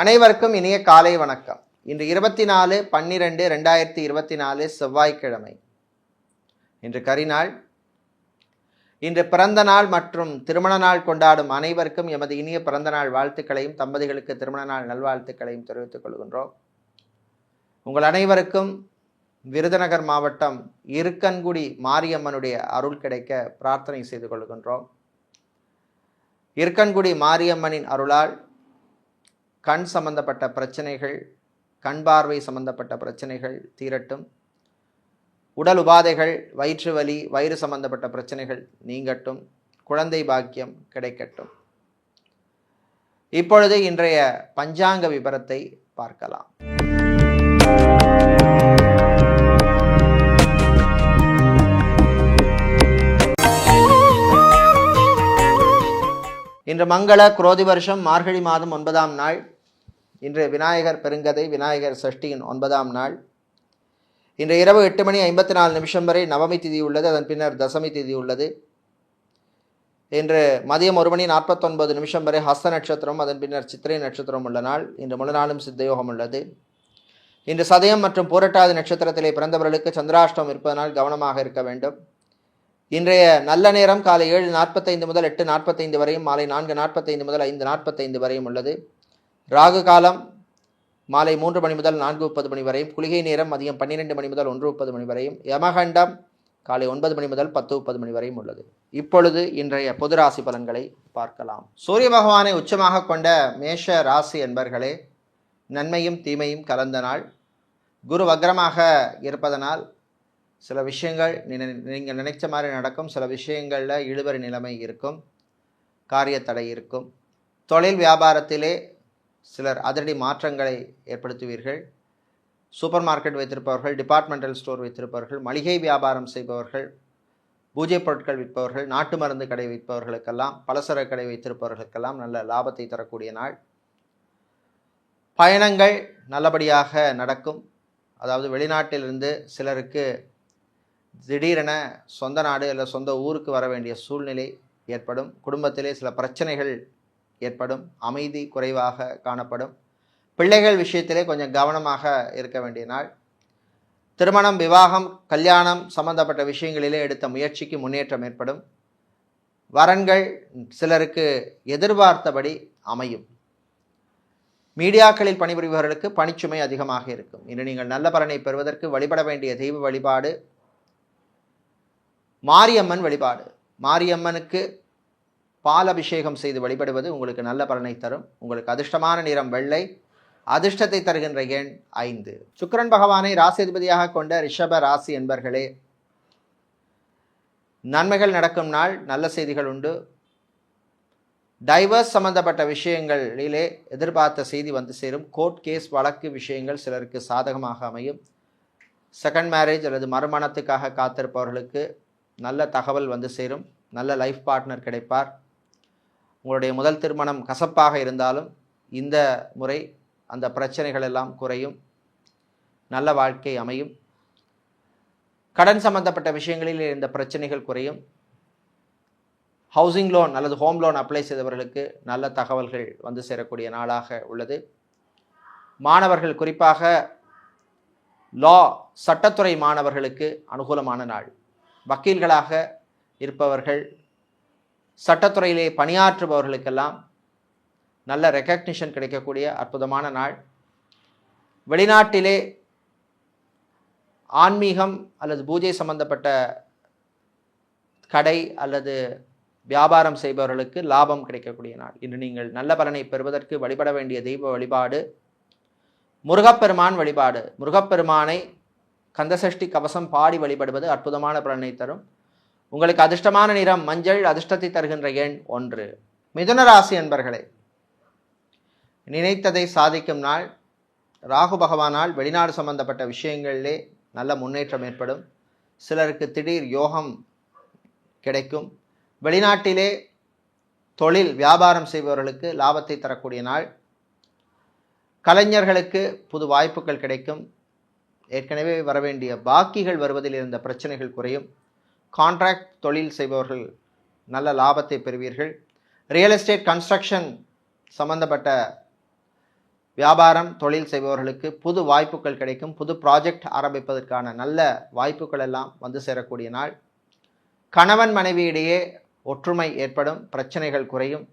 அனைவருக்கும் இனிய காலை வணக்கம். இன்று 24/12/2024 செவ்வாய்க்கிழமை. இன்று கரிநாள். இன்று பிறந்த நாள் மற்றும் திருமண நாள் கொண்டாடும் அனைவருக்கும் எமது இனிய பிறந்த நாள் வாழ்த்துக்களையும் தம்பதிகளுக்கு திருமண நாள் நல்வாழ்த்துக்களையும் தெரிவித்துக் கொள்கின்றோம். உங்கள் அனைவருக்கும் விருதுநகர் மாவட்டம் இருக்கன்குடி மாரியம்மனுடைய அருள் கிடைக்க பிரார்த்தனை செய்து கொள்கின்றோம். இருக்கன்குடி மாரியம்மனின் அருளால் கண் சம்பந்தப்பட்ட பிரச்சனைகள், கண் பார்வை சம்பந்தப்பட்ட பிரச்சனைகள் தீரட்டும். உடல் உபாதைகள், வயிற்று வலி, வயிறு சம்பந்தப்பட்ட பிரச்சனைகள் நீங்கட்டும். குழந்தை பாக்கியம் கிடைக்கட்டும். இப்பொழுது இன்றைய பஞ்சாங்க விபரத்தை பார்க்கலாம். இன்று மங்கள குரோதி வருஷம் மார்கழி மாதம் 9ஆம் நாள். இன்று விநாயகர் பெருங்கதை விநாயகர் சஷ்டியின் 9ஆம் நாள். இன்று இரவு 8:54 வரை நவமி திதி உள்ளது. அதன் பின்னர் தசமி திதி உள்ளது. இன்று மதியம் 1:49 வரை ஹஸ்த நட்சத்திரம், அதன் பின்னர் சித்திரை நட்சத்திரம் உள்ள நாள். இன்று முழு நாளும் சித்தயோகம் உள்ளது. இன்று சதயம் மற்றும் பூரட்டாதி நட்சத்திரத்திலே பிறந்தவர்களுக்கு சந்திராஷ்டம் இருப்பதனால் கவனமாக இருக்க வேண்டும். இன்றைய நல்ல நேரம் காலை 7:45 முதல் 8:45 வரையும், மாலை 4:45 முதல் 5:45 வரையும் உள்ளது. ராகு காலம் மாலை 3 மணி முதல் 4:30 மணி வரையும், குளிகை நேரம் மதியம் 12 மணி முதல் 1:30 மணி வரையும், யமகண்டம் காலை 9 மணி முதல் 10:30 மணி வரையும் உள்ளது. இப்பொழுது இன்றைய பொது ராசி பலன்களை பார்க்கலாம். சூரிய பகவானை உச்சமாக கொண்ட மேஷ ராசி என்பர்களே, நன்மையும் தீமையும் கலந்த நாள். குரு வக்ரமாக இருப்பதனால் சில விஷயங்கள் நீங்கள் நினைச்ச மாதிரி நடக்கும். சில விஷயங்களில் இழுபறி நிலைமை இருக்கும், காரிய தடை இருக்கும். தொழில் வியாபாரத்திலே சிலர் அதிரடி மாற்றங்களை ஏற்படுத்துவீர்கள். சூப்பர் மார்க்கெட் வைத்திருப்பவர்கள், டிபார்ட்மெண்டல் ஸ்டோர் வைத்திருப்பவர்கள், மளிகை வியாபாரம் செய்பவர்கள், பூஜை பொருட்கள் விற்பவர்கள், நாட்டு மருந்து கடை விற்பவர்களுக்கெல்லாம், பலசர கடை வைத்திருப்பவர்களுக்கெல்லாம் நல்ல லாபத்தை தரக்கூடிய நாள். பயணங்கள் நல்லபடியாக நடக்கும். அதாவது வெளிநாட்டிலிருந்து சிலருக்கு திடீரென சொந்த நாடு இல்லை சொந்த ஊருக்கு வர வேண்டிய சூழ்நிலை ஏற்படும். குடும்பத்திலே சில பிரச்சனைகள் ஏற்படும். அமைதி குறைவாக காணப்படும். பிள்ளைகள் விஷயத்திலே கொஞ்சம் கவனமாக இருக்க வேண்டிய நாள். திருமணம், விவாகம், கல்யாணம் சம்பந்தப்பட்ட விஷயங்களிலே எடுத்த முயற்சிக்கு முன்னேற்றம் ஏற்படும். வரன்கள் சிலருக்கு எதிர்பார்த்தபடி அமையும். மீடியாக்களில் பணிபுரிபவர்களுக்கு பணிச்சுமை அதிகமாக இருக்கும். இன்று நீங்கள் நல்ல பலனை பெறுவதற்கு வழிபட வேண்டிய தெய்வ வழிபாடு மாரியம்மன் வழிபாடு. மாரியம்மனுக்கு பால் அபிஷேகம் செய்து வழிபடுவது உங்களுக்கு நல்ல பலனை தரும். உங்களுக்கு அதிர்ஷ்டமான நிறம் வெள்ளை, அதிர்ஷ்டத்தை தருகின்ற எண் 5. சுக்கிரன் பகவானை ராசிதிபதியாக கொண்ட ரிஷப ராசி என்பர்களே, நன்மைகள் நடக்கும் நாள். நல்ல செய்திகள் உண்டு. டைவர்ஸ் சம்பந்தப்பட்ட விஷயங்களிலே எதிர்பார்த்த செய்தி வந்து சேரும். கோர்ட் கேஸ் வழக்கு விஷயங்கள் சிலருக்கு சாதகமாக அமையும். செகண்ட் மேரேஜ் அல்லது மறுமணத்துக்காக காத்திருப்பவர்களுக்கு நல்ல தகவல் வந்து சேரும். நல்ல லைஃப் பார்ட்னர் கிடைப்பார். உங்களுடைய முதல் திருமணம் கசப்பாக இருந்தாலும் இந்த முறை அந்த பிரச்சனைகள் எல்லாம் குறையும். நல்ல வாழ்க்கை அமையும். கடன் சம்பந்தப்பட்ட விஷயங்களில் இந்த பிரச்சனைகள் குறையும். ஹவுசிங் லோன் அல்லது ஹோம் லோன் அப்ளை செய்தவர்களுக்கு நல்ல தகவல்கள் வந்து சேரக்கூடிய நாளாக உள்ளது. மாணவர்கள், குறிப்பாக லா சட்டத்துறை மாணவர்களுக்கு அனுகூலமான நாள். வக்கீல்களாக இருப்பவர்கள், சட்டத்துறையிலே பணியாற்றுபவர்களுக்கெல்லாம் நல்ல ரெக்கக்னிஷன் கிடைக்கக்கூடிய அற்புதமான நாள். வெளிநாட்டிலே ஆன்மீகம் அல்லது பூஜை சம்பந்தப்பட்ட கடை அல்லது வியாபாரம் செய்பவர்களுக்கு லாபம் கிடைக்கக்கூடிய நாள். இன்று நீங்கள் நல்ல பலனை பெறுவதற்கு வழிபட வேண்டிய தெய்வ வழிபாடு முருகப்பெருமான் வழிபாடு. முருகப்பெருமானை கந்தசஷ்டி கவசம் பாடி வழிபடுவது அற்புதமான பலனை தரும். உங்களுக்கு அதிர்ஷ்டமான நிறம் மஞ்சள், அதிர்ஷ்டத்தை தருகின்ற எண் 1. மிதுன ராசி என்பர்களே, நினைத்ததை சாதிக்கும் நாள். ராகு பகவானால் வெளிநாடு சம்பந்தப்பட்ட விஷயங்களிலே நல்ல முன்னேற்றம் ஏற்படும். சிலருக்கு திடீர் யோகம் கிடைக்கும். வெளிநாட்டிலே தொழில் வியாபாரம் செய்பவர்களுக்கு லாபத்தை தரக்கூடிய நாள். கலைஞர்களுக்கு புது வாய்ப்புகள் கிடைக்கும். ஏற்கனவே வரவேண்டிய பாக்கிகள் வருவதில் இருந்த பிரச்சனைகள் குறையும். கான்ட்ராக்ட் தொழில் செய்பவர்கள் நல்ல லாபத்தை பெறுவீர்கள். ரியல் எஸ்டேட், கன்ஸ்ட்ரக்ஷன் சம்பந்தப்பட்ட வியாபாரம் தொழில் செய்பவர்களுக்கு புது வாய்ப்புகள் கிடைக்கும். புது ப்ராஜெக்ட் ஆரம்பிப்பதற்கான நல்ல வாய்ப்புகள் எல்லாம் வந்து சேரக்கூடிய நாள். கணவன் மனைவியிடையே ஒற்றுமை ஏற்படும், பிரச்சனைகள் குறையும்.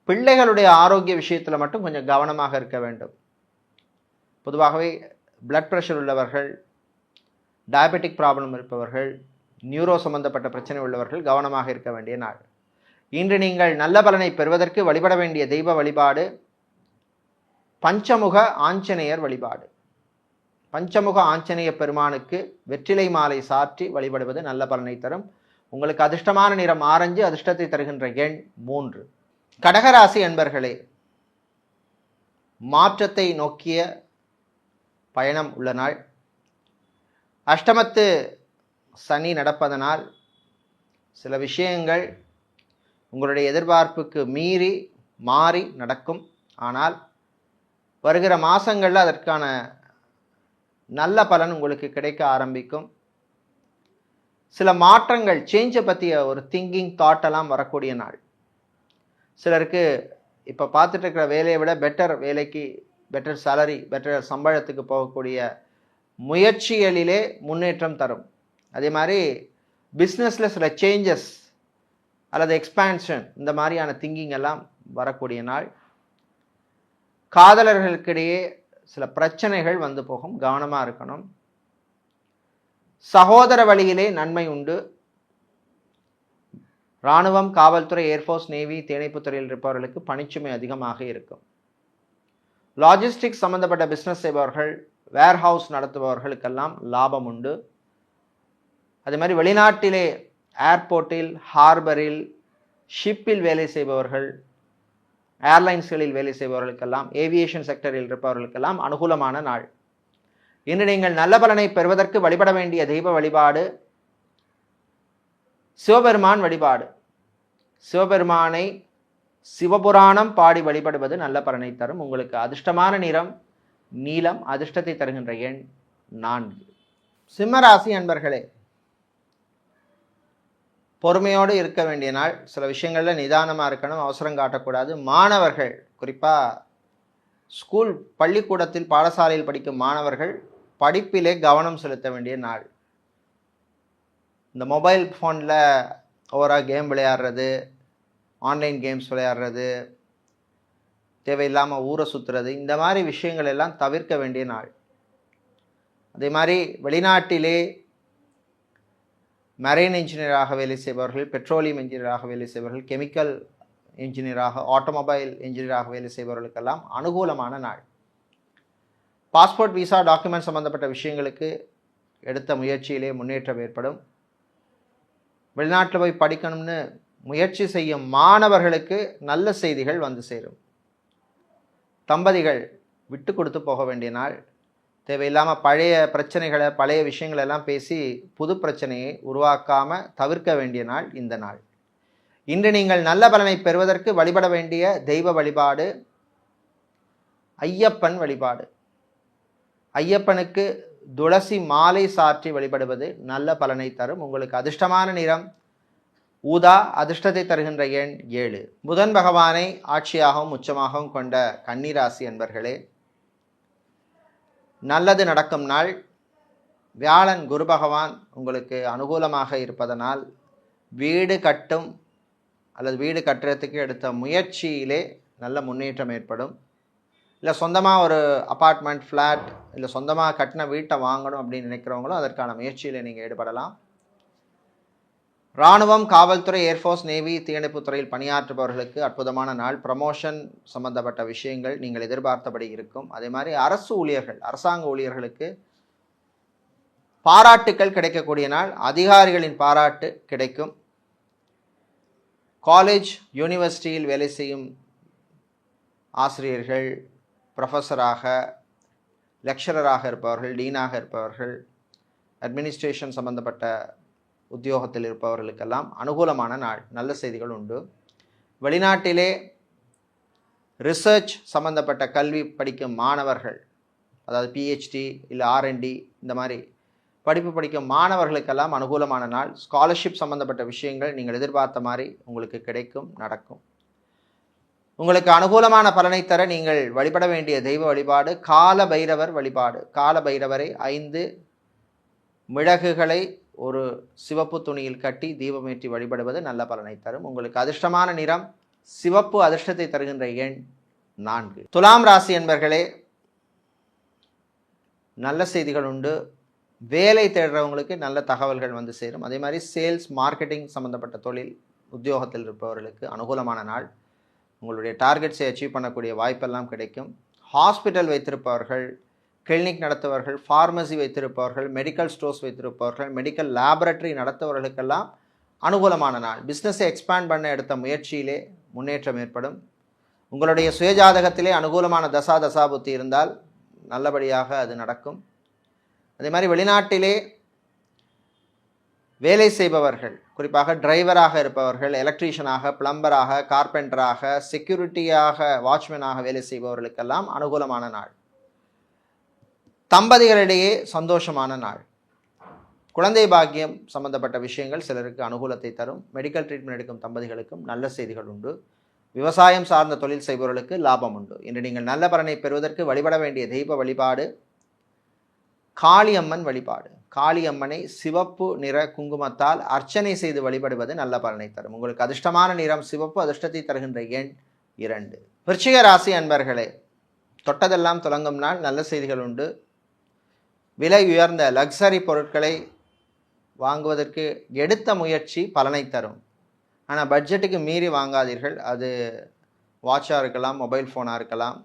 பிள்ளைகளுடைய ஆரோக்கிய விஷயத்தில் மட்டும் கொஞ்சம் கவனமாக இருக்க வேண்டும். பொதுவாகவே பிளட் ப்ரெஷர் உள்ளவர்கள், டயபெட்டிக் ப்ராப்ளம் இருப்பவர்கள், நியூரோ சம்பந்தப்பட்ட பிரச்சனை உள்ளவர்கள் கவனமாக இருக்க வேண்டிய நாள். இன்று நீங்கள் நல்ல பலனை பெறுவதற்கு வழிபட வேண்டிய தெய்வ வழிபாடு பஞ்சமுக ஆஞ்சநேயர் வழிபாடு. பஞ்சமுக ஆஞ்சநேய பெருமானுக்கு வெற்றிலை மாலை சாற்றி வழிபடுவது நல்ல பலனை தரும். உங்களுக்கு அதிர்ஷ்டமான நிறம் ஆரஞ்சு, அதிர்ஷ்டத்தை தருகின்ற எண் 3. கடகராசி அன்பர்களே, மாற்றத்தை நோக்கிய பயணம் உள்ள நாள். அஷ்டமத்து சனி நடப்பதனால் சில விஷயங்கள் உங்களுடைய எதிர்பார்ப்புக்கு மீறி மாறி நடக்கும். ஆனால் வருகிற மாதங்களில் அதற்கான நல்ல பலன் உங்களுக்கு கிடைக்க ஆரம்பிக்கும். சில மாற்றங்கள், சேஞ்சை பற்றிய ஒரு திங்கிங் தாட்டெல்லாம் வரக்கூடிய நாள். சிலருக்கு இப்போ பார்த்துட்டு இருக்கிற வேலையை விட பெட்டர் வேலைக்கு, பெட்டர் சேலரி, பெட்டர் சம்பளத்துக்கு போகக்கூடிய முயற்சிகளிலே முன்னேற்றம் தரும். அதே மாதிரி பிஸ்னஸில் சில சேஞ்சஸ் அல்லது எக்ஸ்பான்ஷன், இந்த மாதிரியான திங்கிங் எல்லாம் வரக்கூடிய நாள். காதலர்களுக்கிடையே சில பிரச்சனைகள் வந்து போகும், கவனமாக இருக்கணும். சகோதர வழியிலே நன்மை உண்டு. இராணுவம், காவல்துறை, ஏர்ஃபோர்ஸ், நேவி, தீயணைப்புத் துறையில் இருப்பவர்களுக்கு பணிச்சுமை அதிகமாக இருக்கும். லாஜிஸ்டிக்ஸ் சம்பந்தப்பட்ட பிஸ்னஸ் செய்பவர்கள், வேர்ஹவுஸ் நடத்துபவர்களுக்கெல்லாம் லாபம் உண்டு. அதே மாதிரி வெளிநாட்டிலே ஏர்போர்ட்டில், ஹார்பரில், ஷிப்பில் வேலை செய்பவர்கள், ஏர்லைன்ஸ்களில் வேலை செய்பவர்களுக்கெல்லாம், ஏவியேஷன் செக்டரில் இருப்பவர்களுக்கெல்லாம் அனுகூலமான நாள். இன்று நீங்கள் நல்ல பலனை பெறுவதற்கு வழிபட வேண்டிய தெய்வ வழிபாடு சிவபெருமான் வழிபாடு. சிவபெருமானை சிவபுராணம் பாடி வழிபடுவது நல்ல பலனை தரும். உங்களுக்கு அதிர்ஷ்டமான நிறம் நீலம், அதிர்ஷ்டத்தை தருகின்ற எண் 4. சிம்மராசி அன்பர்களே, பொறுமையோடு இருக்க வேண்டிய நாள். சில விஷயங்களில் நிதானமாக இருக்கணும், அவசரம் காட்டக்கூடாது. மாணவர்கள், குறிப்பாக ஸ்கூல் பள்ளிக்கூடத்தில் பாடசாலையில் படிக்கும் மாணவர்கள் படிப்பிலே கவனம் செலுத்த வேண்டிய நாள். இந்த மொபைல் ஃபோனில் ஓவராக கேம் விளையாடுறது, ஆன்லைன் கேம்ஸ் விளையாடுறது, தேவையில்லாமல் ஊரை சுற்றுறது, இந்த மாதிரி விஷயங்கள் எல்லாம் தவிர்க்க வேண்டிய நாள். அதே மாதிரி வெளிநாட்டிலே மரைன் இன்ஜினியராக வேலை செய்பவர்கள், பெட்ரோலியம் இன்ஜினியராக வேலை செய்பவர்கள், கெமிக்கல் இன்ஜினியராக, ஆட்டோமொபைல் இன்ஜினியராக வேலை செய்பவர்களுக்கெல்லாம் அனுகூலமான நாள். பாஸ்போர்ட், விசா, டாக்குமெண்ட் சம்பந்தப்பட்ட விஷயங்களுக்கு எடுத்த முயற்சியிலே முன்னேற்றம் ஏற்படும். வெளிநாட்டில் போய் படிக்கணும்னு முயற்சி செய்யும் மாணவர்களுக்கு நல்ல செய்திகள் வந்து சேரும். தம்பதிகள் விட்டு கொடுத்து போக வேண்டிய நாள். தேவையில்லாமல் பழைய பிரச்சனைகளை, பழைய விஷயங்களெல்லாம் பேசி புது பிரச்சனையை உருவாக்காமல் தவிர்க்க வேண்டிய நாள் இந்த நாள். இன்று நீங்கள் நல்ல பலனை பெறுவதற்கு வழிபட வேண்டிய தெய்வ வழிபாடு ஐயப்பன் வழிபாடு. ஐயப்பனுக்கு துளசி மாலை சாற்றி வழிபடுவது நல்ல பலனை தரும். உங்களுக்கு அதிர்ஷ்டமான நிறம் ஊதா, அதிர்ஷ்டத்தை தருகின்ற எண் 7. புதன் பகவானை ஆட்சியாகவும் உச்சமாகவும் கொண்ட கன்னிராசி என்பர்களே, நல்லது நடக்கும் நாள். வியாழன் குரு பகவான் உங்களுக்கு அனுகூலமாக இருப்பதனால் வீடு கட்டும் அல்லது வீடு கட்டுறதுக்கு எடுத்த முயற்சியிலே நல்ல முன்னேற்றம் ஏற்படும். இல்லை சொந்தமாக ஒரு அப்பார்ட்மெண்ட், ஃப்ளாட், இல்லை சொந்தமாக கட்டின வீட்டை வாங்கணும் அப்படின்னு நினைக்கிறவங்களும் அதற்கான முயற்சியில் நீங்கள் ஈடுபடலாம். இராணுவம், காவல்துறை, ஏர்ஃபோர்ஸ், நேவி, தீயணைப்புத் துறையில் பணியாற்றுபவர்களுக்கு அற்புதமான நாள். ப்ரமோஷன் சம்பந்தப்பட்ட விஷயங்கள் நீங்கள் எதிர்பார்த்தபடி இருக்கும். அதே மாதிரி அரசு ஊழியர்கள், அரசாங்க ஊழியர்களுக்கு பாராட்டுக்கள் கிடைக்கக்கூடிய நாள். அதிகாரிகளின் பாராட்டு கிடைக்கும். காலேஜ், யூனிவர்சிட்டியில் வேலை செய்யும் ஆசிரியர்கள், ப்ரொஃபஸராக, லெக்சரராக இருப்பவர்கள், டீனாக இருப்பவர்கள், அட்மினிஸ்ட்ரேஷன் சம்பந்தப்பட்ட உத்தியோகத்தில் இருப்பவர்களுக்கெல்லாம் அனுகூலமான நாள். நல்ல செய்திகள் உண்டு. வெளிநாட்டிலே ரிசர்ச் சம்பந்தப்பட்ட கல்வி படிக்கும் மாணவர்கள், அதாவது பிஹெச்டி இல்லை ஆர்என்டி இந்த மாதிரி படிப்பு படிக்கும் மாணவர்களுக்கெல்லாம் அனுகூலமான நாள். ஸ்காலர்ஷிப் சம்பந்தப்பட்ட விஷயங்கள் நீங்கள் எதிர்பார்த்த மாதிரி உங்களுக்கு கிடைக்கும், நடக்கும். உங்களுக்கு அனுகூலமான பலனை தர நீங்கள் வழிபட வேண்டிய தெய்வ வழிபாடு கால பைரவர் வழிபாடு. கால பைரவரை 5 மிளகுகளை ஒரு சிவப்பு துணியில் கட்டி தீபமேற்றி வழிபடுவது நல்ல பலனை தரும். உங்களுக்கு அதிர்ஷ்டமான நிறம் சிவப்பு, அதிர்ஷ்டத்தை தருகின்ற எண் 4. துலாம் ராசி என்பர்களே, நல்ல செய்திகள் உண்டு. வேலை தேடுறவங்களுக்கு நல்ல தகவல்கள் வந்து சேரும். அதே மாதிரி சேல்ஸ் மார்க்கெட்டிங் சம்பந்தப்பட்ட தொழில் உத்தியோகத்தில் இருப்பவர்களுக்கு அனுகூலமான நாள். உங்களுடைய டார்கெட்ஸை அச்சீவ் பண்ணக்கூடிய வாய்ப்பெல்லாம் கிடைக்கும். ஹாஸ்பிட்டல் வைத்திருப்பவர்கள், கிளினிக் நடத்துபவர்கள், ஃபார்மசி வைத்திருப்பவர்கள், மெடிக்கல் ஸ்டோர்ஸ் வைத்திருப்பவர்கள், மெடிக்கல் லேபரட்டரி நடத்துபவர்களுக்கெல்லாம் அனுகூலமான நாள். பிஸ்னஸை எக்ஸ்பேண்ட் பண்ண எடுத்த முயற்சியிலே முன்னேற்றம் ஏற்படும். உங்களுடைய சுயஜாதகத்திலே அனுகூலமான தசாபுத்தி இருந்தால் நல்லபடியாக அது நடக்கும். அதே மாதிரி வெளிநாட்டிலே வேலை செய்பவர்கள், குறிப்பாக டிரைவராக இருப்பவர்கள், எலக்ட்ரீஷியனாக, பிளம்பராக, கார்பெண்டராக, செக்யூரிட்டியாக, வாட்ச்மேனாக வேலை செய்பவர்களுக்கெல்லாம் அனுகூலமான நாள். தம்பதிகளிடையே சந்தோஷமான நாள். குழந்தை பாக்கியம் சம்பந்தப்பட்ட விஷயங்கள் சிலருக்கு அனுகூலத்தை தரும். மெடிக்கல் ட்ரீட்மெண்ட் எடுக்கும் தம்பதிகளுக்கும் நல்ல செய்திகள் உண்டு. விவசாயம் சார்ந்த தொழில் செய்பவர்களுக்கு லாபம் உண்டு. இன்று நீங்கள் நல்ல பலனை பெறுவதற்கு வழிபட வேண்டிய தெய்வ வழிபாடு காளியம்மன் வழிபாடு. காளியம்மனை சிவப்பு நிற குங்குமத்தால் அர்ச்சனை செய்து வழிபடுவது நல்ல பலனை தரும். உங்களுக்கு அதிர்ஷ்டமான நிறம் சிவப்பு, அதிர்ஷ்டத்தை தருகின்ற எண் 2. விருச்சிக ராசி அன்பர்களே, தொட்டதெல்லாம் துலங்கும் நாள். நல்ல செய்திகள் உண்டு. விலை உயர்ந்த லக்ஸரி பொருட்களை வாங்குவதற்கு எடுத்த முயற்சி பலனை தரும். ஆனால் பட்ஜெட்டுக்கு மீறி வாங்காதீர்கள். அது வாட்சாக இருக்கலாம், மொபைல் ஃபோனாக இருக்கலாம்,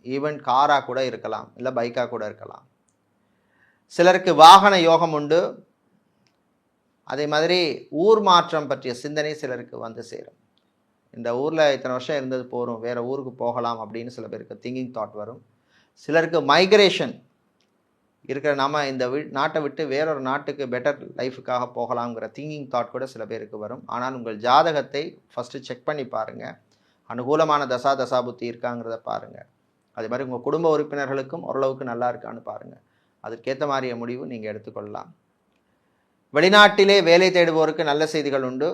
ஈவன் காராக கூட இருக்கலாம், இல்லை பைக்காக கூட இருக்கலாம். சிலருக்கு வாகன யோகம் உண்டு. அதே மாதிரி ஊர் மாற்றம் பற்றிய சிந்தனை சிலருக்கு வந்து சேரும். இந்த ஊரில் இத்தனை வருஷம் இருந்தது போகும், வேறு ஊருக்கு போகலாம் அப்படின்னு சில பேருக்கு திங்கிங் தாட் வரும். சிலருக்கு மைக்ரேஷன் இருக்கிற, நம்ம இந்த நாட்டை விட்டு வேறொரு நாட்டுக்கு பெட்டர் லைஃபுக்காக போகலாங்கிற திங்கிங் தாட் கூட சில பேருக்கு வரும். ஆனால் உங்கள் ஜாதகத்தை ஃபஸ்ட்டு செக் பண்ணி பாருங்கள். அனுகூலமான தசாபுத்தி இருக்காங்கிறத பாருங்கள். அதே மாதிரி உங்கள் குடும்ப உறுப்பினர்களுக்கும் ஓரளவுக்கு நல்லா இருக்கான்னு பாருங்கள். அதற்கேற்ற மாதிரிய முடிவு நீங்கள் எடுத்துக்கொள்ளலாம். வெளிநாட்டிலே வேலை தேடுவோருக்கு நல்ல செய்திகள் உண்டு.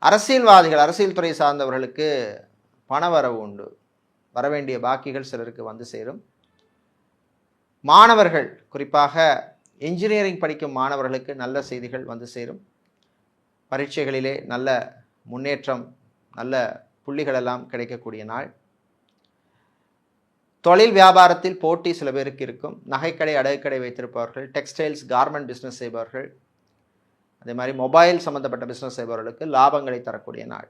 அரசியல்வாதிகள், அரசியல் துறை சார்ந்தவர்களுக்கு பணவரவு உண்டு. வரவேண்டிய பாக்கிகள் சிலருக்கு வந்து சேரும். மாணவர்கள், குறிப்பாக இன்ஜினியரிங் படிக்கும் மாணவர்களுக்கு நல்ல செய்திகள் வந்து சேரும். பரீட்சைகளிலே நல்ல முன்னேற்றம், நல்ல புள்ளிகளெல்லாம் கிடைக்கக்கூடிய நாள். தொழில் வியாபாரத்தில் போட்டி சில பேருக்கு இருக்கும். நகைக்கடை, அடகுக்கடை வைத்திருப்பவர்கள், டெக்ஸ்டைல்ஸ், கார்மெண்ட் பிஸ்னஸ் செய்பவர்கள், அதே மாதிரி மொபைல் சம்பந்தப்பட்ட பிஸ்னஸ் செய்பவர்களுக்கு லாபங்களை தரக்கூடிய நாள்.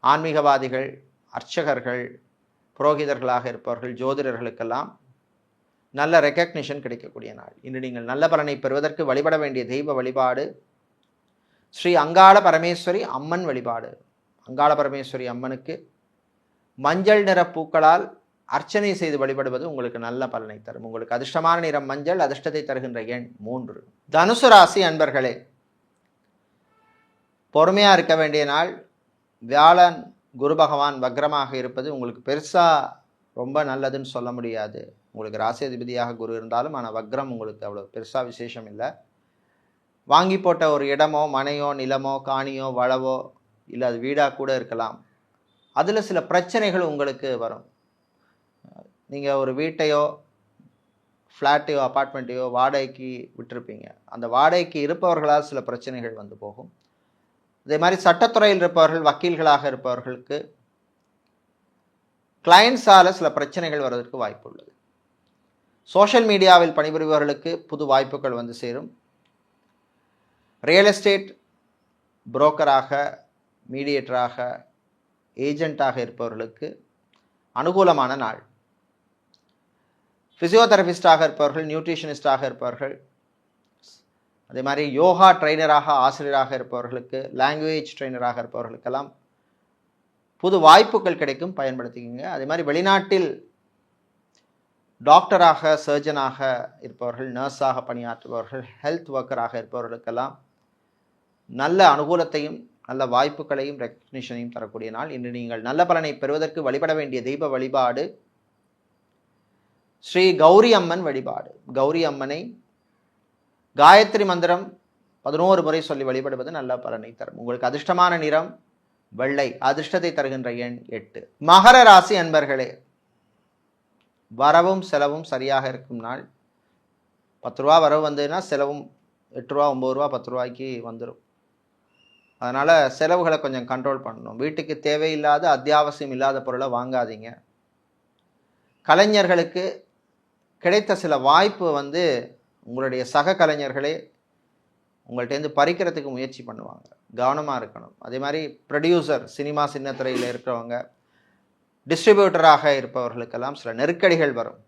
ஆன்மீகவாதிகள், அர்ச்சகர்கள், புரோகிதர்களாக இருப்பவர்கள், ஜோதிடர்களுக்கெல்லாம் நல்ல ரெக்கக்னிஷன் கிடைக்கக்கூடிய நாள். இன்று நீங்கள் நல்ல பலனை பெறுவதற்கு வழிபட வேண்டிய தெய்வ வழிபாடு ஸ்ரீ அங்காள பரமேஸ்வரி அம்மன் வழிபாடு. அங்காள பரமேஸ்வரி அம்மனுக்கு மஞ்சள் நிற பூக்களால் அர்ச்சனை செய்து வழிபடுவது உங்களுக்கு நல்ல பலனை தரும். உங்களுக்கு அதிர்ஷ்டமான நிறம் மஞ்சள், அதிர்ஷ்டத்தை தருகின்ற எண் 3. தனுசு ராசி அன்பர்களே, பொறுமையாக இருக்க வேண்டிய நாள். வியாழன் குரு பகவான் வக்ரமாக இருப்பது உங்களுக்கு பெருசாக ரொம்ப நல்லதுன்னு சொல்ல முடியாது. உங்களுக்கு ராசி அதிபதியாக குரு இருந்தாலும், ஆனால் வக்ரம் உங்களுக்கு அவ்வளோ பெருசாக விசேஷம் இல்லை. வாங்கி போட்ட ஒரு இடமோ, மனையோ, நிலமோ, காணியோ, வளவோ, இல்லை அது வீடாக கூட இருக்கலாம். அதில் சில பிரச்சனைகள் உங்களுக்கு வரும். நீங்கள் ஒரு வீட்டையோ, ஃப்ளாட்டையோ, அப்பார்ட்மெண்ட்டையோ வாடகைக்கு விட்டுருப்பீங்க. அந்த வாடகைக்கு இருப்பவர்களால் சில பிரச்சனைகள் வந்து போகும். அதே மாதிரி சட்டத்துறையில் இருப்பவர்கள், வக்கீல்களாக இருப்பவர்களுக்கு கிளைண்ட்ஸால் சில பிரச்சனைகள் வருவதற்கு வாய்ப்பு உள்ளது. சோஷியல் மீடியாவில் பணிபுரிபவர்களுக்கு புது வாய்ப்புகள் வந்து சேரும். ரியல் எஸ்டேட் புரோக்கராக, மீடியேட்டராக, ஏஜெண்ட்டாக இருப்பவர்களுக்கு அனுகூலமான நாள். ஃபிசியோதெரபிஸ்டாக இருப்பவர்கள், நியூட்ரிஷனிஸ்டாக இருப்பவர்கள், அதே மாதிரி யோகா ட்ரைனராக, ஆசிரியராக இருப்பவர்களுக்கு, லாங்குவேஜ் ட்ரைனராக இருப்பவர்களுக்கெல்லாம் புது வாய்ப்புகள் கிடைக்கும், பயன்படுத்திக்கிங்க. அதே மாதிரி வெளிநாட்டில் டாக்டராக, சர்ஜனாக இருப்பவர்கள், நர்ஸாக பணியாற்றுபவர்கள், ஹெல்த் ஒர்க்கராக இருப்பவர்களுக்கெல்லாம் நல்ல அனுகூலத்தையும் நல்ல வாய்ப்புகளையும் ரெக்கக்னிஷனையும் தரக்கூடிய நாள். இன்று நீங்கள் நல்ல பலனை பெறுவதற்கு வழிபட வேண்டிய தெய்வ வழிபாடு ஸ்ரீ கௌரி அம்மன் வழிபாடு. கௌரி அம்மனை காயத்ரி மந்திரம் 11 முறை சொல்லி வழிபடுவது நல்ல பலனை தரும். உங்களுக்கு அதிர்ஷ்டமான நிறம் வெள்ளை, அதிர்ஷ்டத்தை தருகின்ற எண் 8. மகர ராசி அன்பர்களே, வரவும் செலவும் சரியாக இருக்கும் நாள். 10 ரூபா வரவு வந்ததுன்னா செலவும் 8 ரூபா 9 ரூபா 10 ரூபாய்க்கு வந்துடும். அதனால் செலவுகளை கொஞ்சம் கண்ட்ரோல் பண்ணணும். வீட்டுக்கு தேவையில்லாத அத்தியாவசியம் இல்லாத பொருளை வாங்காதீங்க. கலைஞர்களுக்கு கிடைத்த சில வாய்ப்பு உங்களுடைய சக கலைஞர்களே உங்கள்கிட்டேருந்து பறிக்கிறதுக்கு முயற்சி பண்ணுவாங்க. கவனமாக இருக்கணும். அதே மாதிரி ப்ரொடியூசர், சினிமா சின்னத்திரையில் இருக்கிறவங்க, டிஸ்ட்ரிபியூட்டராக இருப்பவர்களுக்கெல்லாம் சில நெருக்கடிகள் வரும்.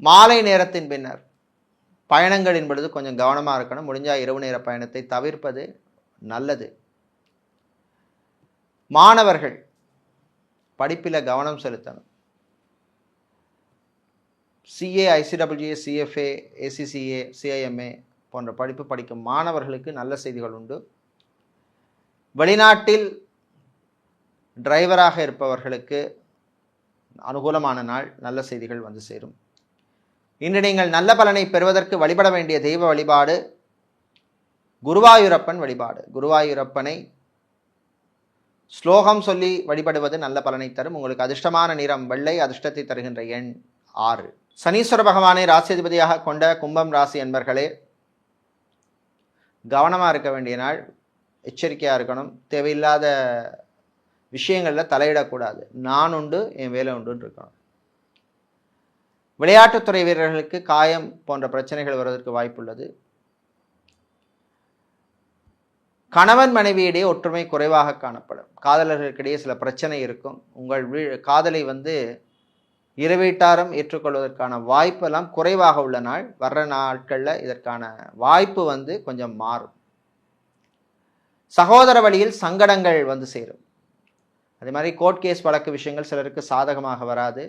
மாலை நேரத்தின் பின்னர் பயணங்களின் பொழுது கொஞ்சம் கவனமாக இருக்கணும். முடிஞ்சால் இரவு நேர பயணத்தை தவிர்ப்பது நல்லது. மாணவர்கள் படிப்பில் கவனம் செலுத்தணும். CA, ICWA, CFA, ACCA, CIMA போன்ற படிப்பு படிக்கும் மாணவர்களுக்கு நல்ல செய்திகள் உண்டு. வெளிநாட்டில் டிரைவராக இருப்பவர்களுக்கு அனுகூலமான நாள். நல்ல செய்திகள் வந்து சேரும். இன்று நீங்கள் நல்ல பலனை பெறுவதற்கு வழிபட வேண்டிய தெய்வ வழிபாடு குருவாயூரப்பன் வழிபாடு. குருவாயூரப்பனை ஸ்லோகம் சொல்லி வழிபடுவது நல்ல பலனை தரும். உங்களுக்கு அதிர்ஷ்டமான நிறம் வெள்ளை, அதிர்ஷ்டத்தை தருகின்ற எண் 6. சனீஸ்வர பகவானை ராசியதிபதியாக கொண்ட கும்பம் ராசி என்பர்களே, கவனமாக இருக்க வேண்டிய நாள். எச்சரிக்கையாக இருக்கணும். தேவையில்லாத விஷயங்களில் தலையிடக்கூடாது. நான் உண்டு, என் வேலை உண்டுன்னு இருக்கணும். விளையாட்டுத்துறை வீரர்களுக்கு காயம் போன்ற பிரச்சனைகள் வருவதற்கு வாய்ப்புள்ளது. கணவன் மனைவியிடையே ஒற்றுமை குறைவாக காணப்படும். காதலர்களுக்கிடையே சில பிரச்சனை இருக்கும். உங்கள் காதலை இரு வீட்டாரும் ஏற்றுக்கொள்வதற்கான வாய்ப்பெல்லாம் குறைவாக உள்ள நாள். வர்ற நாட்களில் இதற்கான வாய்ப்பு கொஞ்சம் மாறும். சகோதர வழியில் சங்கடங்கள் சேரும். அதே மாதிரி கோர்ட் கேஸ் வழக்கு விஷயங்கள் சிலருக்கு சாதகமாக வராது.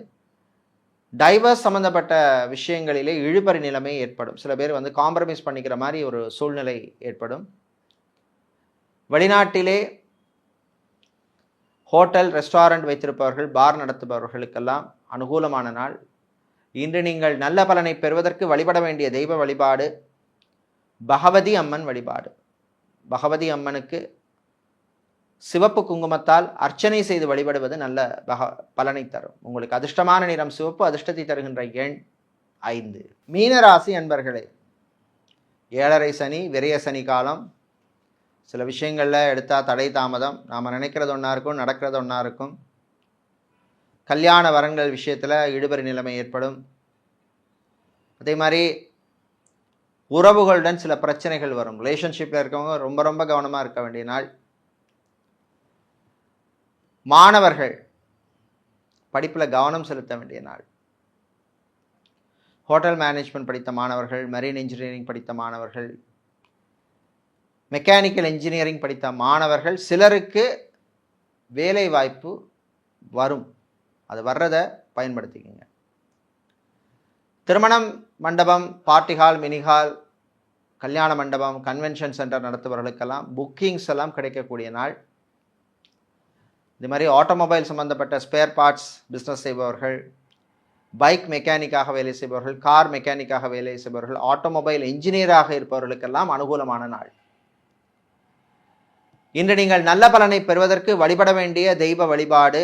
டைவர்ஸ் சம்மந்தப்பட்ட விஷயங்களிலே இழுபறி நிலைமை ஏற்படும். சில பேர் காம்ப்ரமைஸ் பண்ணிக்கிற மாதிரி ஒரு சூழ்நிலை ஏற்படும். வெளிநாட்டிலே ஹோட்டல், ரெஸ்டாரண்ட் வைத்திருப்பவர்கள், பார் நடத்துபவர்களுக்கெல்லாம் அனுகூலமான நாள். இன்று நீங்கள் நல்ல பலனை பெறுவதற்கு வழிபட வேண்டிய தெய்வ வழிபாடு பகவதி அம்மன் வழிபாடு. பகவதி அம்மனுக்கு சிவப்பு குங்குமத்தால் அர்ச்சனை செய்து வழிபடுவது நல்ல பலனை தரும். உங்களுக்கு அதிர்ஷ்டமான நிறம் சிவப்பு, அதிர்ஷ்டத்தை தருகின்ற எண் 5. மீனராசி அன்பர்களே, 7.5 சனி, விரய சனி காலம். சில விஷயங்களில் எடுத்தால் தடை தாமதம். நாம் நினைக்கிறது ஒன்றா இருக்கும், நடக்கிறது ஒன்றா இருக்கும். கல்யாண வரன்கள் விஷயத்தில் இழுபறி நிலைமை ஏற்படும். அதே மாதிரி உறவுகளுடன் சில பிரச்சனைகள் வரும். ரிலேஷன்ஷிப்பில் இருக்கவங்க ரொம்ப ரொம்ப கவனமாக இருக்க வேண்டிய நாள். மாணவர்கள் படிப்பில் கவனம் செலுத்த வேண்டிய நாள். ஹோட்டல் மேனேஜ்மெண்ட் படித்த மாணவர்கள், மெரின் இன்ஜினியரிங் படித்த மாணவர்கள், மெக்கானிக்கல் இன்ஜினியரிங் படித்த மாணவர்கள் சிலருக்கு வேலை வாய்ப்பு வரும். அது வர்றதை பயன்படுத்திக்கங்க. திருமணம் மண்டபம், பார்ட்டி ஹால், மினி ஹால், கல்யாண மண்டபம், கன்வென்ஷன் சென்டர் நடத்துபவர்களுக்கெல்லாம் புக்கிங்ஸ் எல்லாம் கிடைக்கக்கூடிய நாள். இது மாதிரி ஆட்டோமொபைல் சம்பந்தப்பட்ட ஸ்பேர் பார்ட்ஸ் பிஸ்னஸ் செய்பவர்கள், பைக் மெக்கானிக்காக வேலை செய்பவர்கள், கார் மெக்கானிக்காக வேலை செய்பவர்கள், ஆட்டோமொபைல் இன்ஜினியராக இருப்பவர்களுக்கெல்லாம் அனுகூலமான நாள். இன்று நீங்கள் நல்ல பலனை பெறுவதற்கு வழிபட வேண்டிய தெய்வ வழிபாடு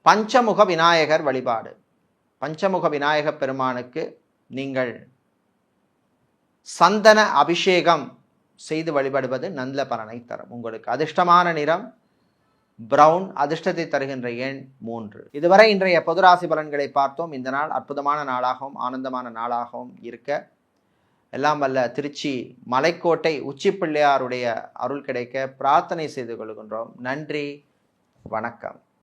பஞ்சமுக விநாயகர் வழிபாடு. பஞ்சமுக விநாயகர் பெருமானுக்கு நீங்கள் சந்தன அபிஷேகம் செய்து வழிபடுவது நல்ல பலனை தரும். உங்களுக்கு அதிர்ஷ்டமான நிறம் பிரவுன், அதிர்ஷ்டத்தை தருகின்ற எண் 3. இதுவரை இன்றைய பொதுராசி பலன்களை பார்த்தோம். இந்த நாள் அற்புதமான நாளாகவும் ஆனந்தமான நாளாகவும் இருக்க எல்லாம் வல்ல திருச்சி மலைக்கோட்டை உச்சி பிள்ளையாருடைய அருள் கிடைக்க பிரார்த்தனை செய்து கொள்கின்றோம். நன்றி, வணக்கம்.